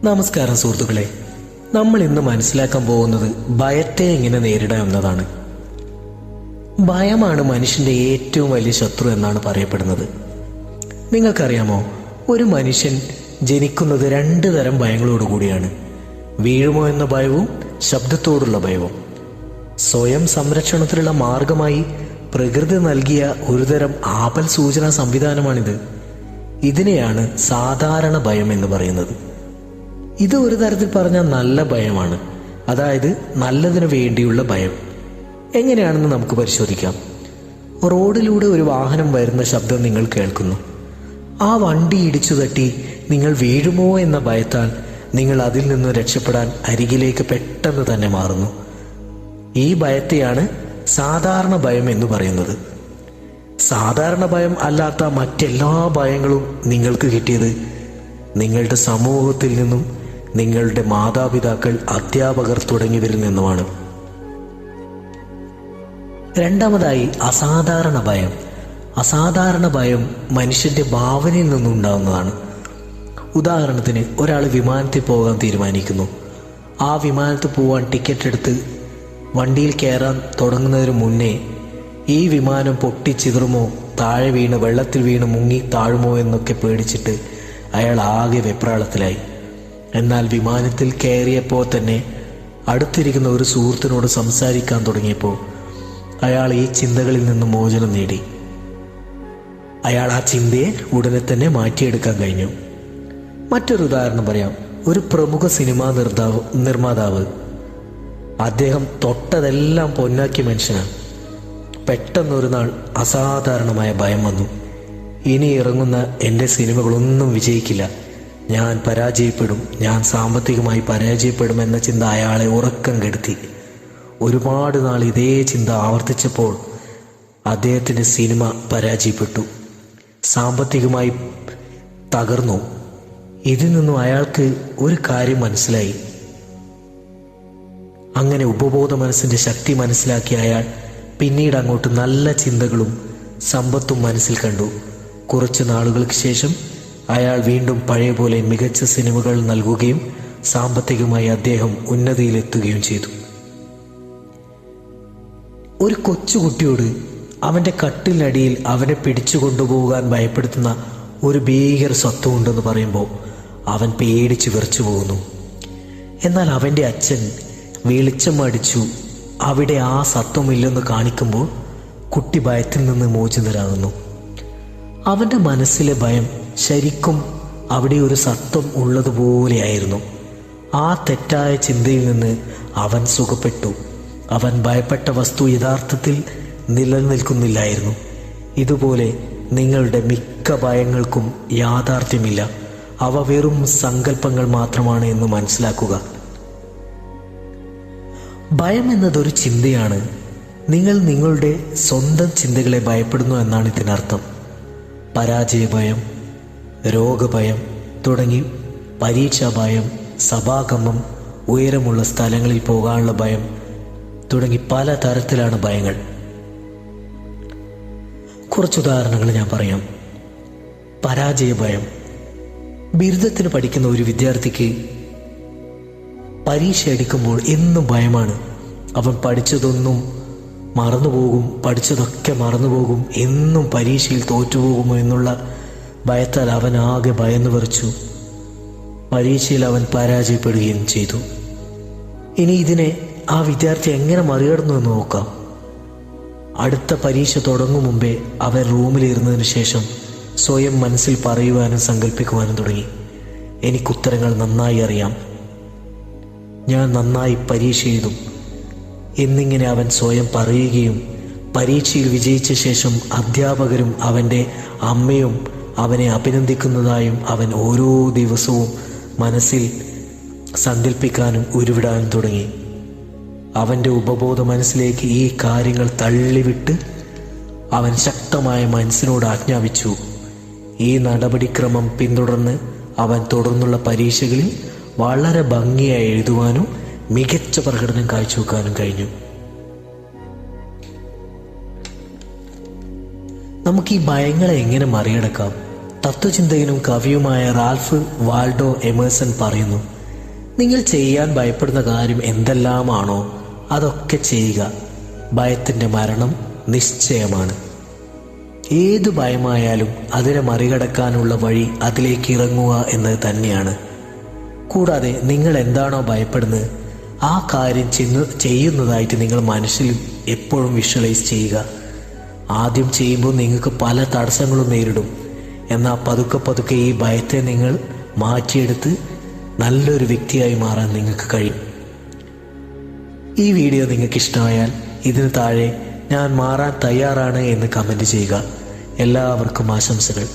നമസ്കാരം സുഹൃത്തുക്കളെ, നമ്മൾ ഇന്ന് മനസ്സിലാക്കാൻ പോകുന്നത് ഭയത്തെ എങ്ങനെ നേരിടാം എന്നതാണ്. ഭയമാണ് മനുഷ്യന്റെ ഏറ്റവും വലിയ ശത്രു എന്നാണ് പറയപ്പെടുന്നത്. നിങ്ങൾക്കറിയാമോ, ഒരു മനുഷ്യൻ ജനിക്കുന്നത് രണ്ട് തരം ഭയങ്ങളോടുകൂടിയാണ്: വീഴുമോ എന്ന ഭയവും ശബ്ദത്തോടുള്ള ഭയവും. സ്വയം സംരക്ഷണത്തിലുള്ള മാർഗമായി പ്രകൃതി നൽകിയ ഒരുതരം ആപൽ സൂചനാ സംവിധാനമാണിത്. ഇതിനെയാണ് സാധാരണ ഭയം എന്ന് പറയുന്നത്. ഇത് ഒരു തരത്തിൽ പറഞ്ഞാൽ നല്ല ഭയമാണ്, അതായത് നല്ലതിനു വേണ്ടിയുള്ള ഭയം. എങ്ങനെയാണെന്ന് നമുക്ക് പരിശോധിക്കാം. റോഡിലൂടെ ഒരു വാഹനം വരുന്ന ശബ്ദം നിങ്ങൾ കേൾക്കുന്നു. ആ വണ്ടി ഇടിച്ചു തട്ടി നിങ്ങൾ വീഴുമോ എന്ന ഭയത്താൽ നിങ്ങൾ അതിൽ നിന്ന് രക്ഷപ്പെടാൻ അരികിലേക്ക് പെട്ടെന്ന് തന്നെ മാറുന്നു. ഈ ഭയത്തെയാണ് സാധാരണ ഭയം എന്ന് പറയുന്നത്. സാധാരണ ഭയം അല്ലാത്ത മറ്റെല്ലാ ഭയങ്ങളും നിങ്ങൾക്ക് കിട്ടിയത് നിങ്ങളുടെ സമൂഹത്തിൽ നിന്നും, നിങ്ങളുടെ മാതാപിതാക്കൾ, അധ്യാപകർ തുടങ്ങിയവരിൽ നിന്നുമാണ്. രണ്ടാമതായി അസാധാരണ ഭയം. അസാധാരണ ഭയം മനുഷ്യന്റെ ഭാവനയിൽ നിന്നുണ്ടാവുന്നതാണ്. ഉദാഹരണത്തിന്, ഒരാൾ വിമാനത്തിൽ പോകാൻ തീരുമാനിക്കുന്നു. ആ വിമാനത്തിൽ പോകാൻ ടിക്കറ്റ് എടുത്ത് വണ്ടിയിൽ കയറാൻ തുടങ്ങുന്നതിന് മുന്നേ ഈ വിമാനം പൊട്ടിച്ചിതറുമോ, താഴെ വീണ് വെള്ളത്തിൽ വീണ് മുങ്ങി താഴുമോ എന്നൊക്കെ പേടിച്ചിട്ട് അയാൾ ആകെ വെപ്രാളത്തിലായി. എന്നാൽ വിമാനത്തിൽ കയറിയപ്പോൾ തന്നെ അടുത്തിരിക്കുന്ന ഒരു സുഹൃത്തിനോട് സംസാരിക്കാൻ തുടങ്ങിയപ്പോൾ അയാൾ ഈ ചിന്തകളിൽ നിന്ന് മോചനം നേടി. അയാൾ ആ ചിന്തയെ ഉടനെ തന്നെ മാറ്റിയെടുക്കാൻ കഴിഞ്ഞു. മറ്റൊരു ഉദാഹരണം പറയാം. ഒരു പ്രമുഖ സിനിമാ നിർമ്മാതാവ്. അദ്ദേഹം തൊട്ടതെല്ലാം പൊന്നാക്കിയ മനുഷ്യനാണ്. പെട്ടെന്നൊരു നാൾ അസാധാരണമായ ഭയം വന്നു. ഇനി ഇറങ്ങുന്ന എൻ്റെ സിനിമകളൊന്നും വിജയിക്കില്ല, ഞാൻ പരാജയപ്പെടും, ഞാൻ സാമ്പത്തികമായി പരാജയപ്പെടും എന്ന ചിന്ത അയാളെ ഉറക്കം കെടുത്തി. ഒരുപാട് നാൾ ഇതേ ചിന്ത ആവർത്തിച്ചപ്പോൾ അദ്ദേഹത്തിൻ്റെ സിനിമ പരാജയപ്പെട്ടു, സാമ്പത്തികമായി തകർന്നു. ഇതിൽ നിന്നും അയാൾക്ക് ഒരു കാര്യം മനസ്സിലായി. അങ്ങനെ ഉപബോധ മനസ്സിൻ്റെ ശക്തി മനസ്സിലാക്കിയ അയാൾ പിന്നീട് അങ്ങോട്ട് നല്ല ചിന്തകളും സമ്പത്തും മനസ്സിൽ കണ്ടു. കുറച്ച് നാളുകൾക്ക് ശേഷം അയാൾ വീണ്ടും പഴയ പോലെ മികച്ച സിനിമകൾ നൽകുകയും സാമ്പത്തികമായി അദ്ദേഹം ഉന്നതിയിലെത്തുകയും ചെയ്തു. ഒരു കൊച്ചുകുട്ടിയോട് അവൻ്റെ കട്ടിലടിയിൽ അവനെ പിടിച്ചു കൊണ്ടുപോകാൻ ഭയപ്പെടുത്തുന്ന ഒരു ഭീകര സത്വമുണ്ടെന്ന് പറയുമ്പോൾ അവൻ പേടിച്ച് വിറച്ചു പോകുന്നു. എന്നാൽ അവൻ്റെ അച്ഛൻ വെളിച്ചം അടിച്ചു അവിടെ ആ സത്വമില്ലെന്ന് കാണിക്കുമ്പോൾ കുട്ടി ഭയത്തിൽ നിന്ന് മോചിതരാകുന്നു. അവൻ്റെ മനസ്സിലെ ഭയം ശരിക്കും അവിടെ ഒരു സത്വം ഉള്ളതുപോലെയായിരുന്നു. ആ തെറ്റായ ചിന്തയിൽ നിന്ന് അവൻ സുഖപ്പെട്ടു. അവൻ ഭയപ്പെട്ട വസ്തു യഥാർത്ഥത്തിൽ നിലനിൽക്കുന്നില്ലായിരുന്നു. ഇതുപോലെ നിങ്ങളുടെ മിക്ക ഭയങ്ങൾക്കും യാഥാർത്ഥ്യമില്ല, അവ വെറും സങ്കല്പങ്ങൾ മാത്രമാണ് എന്ന് മനസ്സിലാക്കുക. ഭയം എന്നതൊരു ചിന്തയാണ്. നിങ്ങൾ നിങ്ങളുടെ സ്വന്തം ചിന്തകളെ ഭയപ്പെടുന്നു എന്നാണ് ഇതിനർത്ഥം. പരാജയ ഭയം, രോഗഭയം തുടങ്ങി പരീക്ഷാ ഭയം, സഭാകമ്പം, ഉയരമുള്ള സ്ഥലങ്ങളിൽ പോകാനുള്ള ഭയം തുടങ്ങി പല തരത്തിലാണ് ഭയങ്ങൾ. കുറച്ച് ഉദാഹരണങ്ങൾ ഞാൻ പറയാം. പരാജയ ഭയം. ബിരുദത്തിന് പഠിക്കുന്ന ഒരു വിദ്യാർത്ഥിക്ക് പരീക്ഷ എടുക്കുമ്പോൾ എന്നും ഭയമാണ്. അവൻ പഠിച്ചതൊന്നും മറന്നുപോകും, പഠിച്ചതൊക്കെ മറന്നുപോകും, എന്നും പരീക്ഷയിൽ തോറ്റുപോകുമോ എന്നുള്ള ഭയത്താൽ അവൻ ആകെ ഭയന്നു വിറച്ചു. പരീക്ഷയിൽ അവൻ പരാജയപ്പെടുകയും ചെയ്തു. ഇനി ഇതിനെ ആ വിദ്യാർത്ഥി എങ്ങനെ മറികടന്നു എന്ന് നോക്കാം. അടുത്ത പരീക്ഷ തുടങ്ങും മുമ്പേ അവൻ റൂമിലിരുന്നതിന് ശേഷം സ്വയം മനസ്സിൽ പറയുവാനും സങ്കല്പിക്കുവാനും തുടങ്ങി. എനിക്കുത്തരങ്ങൾ നന്നായി അറിയാം, ഞാൻ നന്നായി പരീക്ഷ എഴുതും എന്നിങ്ങനെ അവൻ സ്വയം പറയുകയും പരീക്ഷയിൽ വിജയിച്ച ശേഷം അധ്യാപകരും അവൻ്റെ അമ്മയും അവനെ അഭിനന്ദിക്കുന്നതായും അവൻ ഓരോ ദിവസവും മനസ്സിൽ സങ്കല്പിക്കാനും ഉരുവിടാനും തുടങ്ങി. അവൻ്റെ ഉപബോധ മനസ്സിലേക്ക് ഈ കാര്യങ്ങൾ തള്ളിവിട്ട് അവൻ ശക്തമായ മനസ്സിനോട് ആജ്ഞാപിച്ചു. ഈ നടപടിക്രമം പിന്തുടർന്ന് അവൻ തുടർന്നുള്ള പരീക്ഷകളിൽ വളരെ ഭംഗിയായി എഴുതുവാനും മികച്ച പ്രകടനം കാഴ്ചവെക്കാനും കഴിഞ്ഞു. നമുക്ക് ഈ ഭയങ്ങളെ എങ്ങനെ മറികടക്കാം? തത്വചിന്തകനും കവിയുമായ റാൽഫ് വാൾഡോ എമേഴ്സൺ പറയുന്നു, നിങ്ങൾ ചെയ്യാൻ ഭയപ്പെടുന്ന കാര്യം എന്തെല്ലാമാണോ അതൊക്കെ ചെയ്യുക. ഭയത്തിൻ്റെ മരണം നിശ്ചയമാണ്. ഏത് ഭയമായാലും അതിനെ മറികടക്കാനുള്ള വഴി അതിലേക്ക് ഇറങ്ങുക എന്നത് തന്നെയാണ്. കൂടാതെ നിങ്ങൾ എന്താണോ ഭയപ്പെടുന്നത് ആ കാര്യം ചെയ്യുന്നതായിട്ട് നിങ്ങൾ മനസ്സിൽ എപ്പോഴും വിഷ്വലൈസ് ചെയ്യുക. ആദ്യം ചെയ്യുമ്പോൾ നിങ്ങൾക്ക് പല തടസ്സങ്ങളും നേരിടും. എന്നാൽ പതുക്കെ പതുക്കെ ഈ ഭയത്തെ നിങ്ങൾ മാറ്റിയെടുത്ത് നല്ലൊരു വ്യക്തിയായി മാറാൻ നിങ്ങൾക്ക് കഴിയും. ഈ വീഡിയോ നിങ്ങൾക്ക് ഇഷ്ടമായാൽ ഇതിന് താഴെ ഞാൻ മാറാൻ തയ്യാറാണ് എന്ന് കമൻറ്റ് ചെയ്യുക. എല്ലാവർക്കും ആശംസകൾ.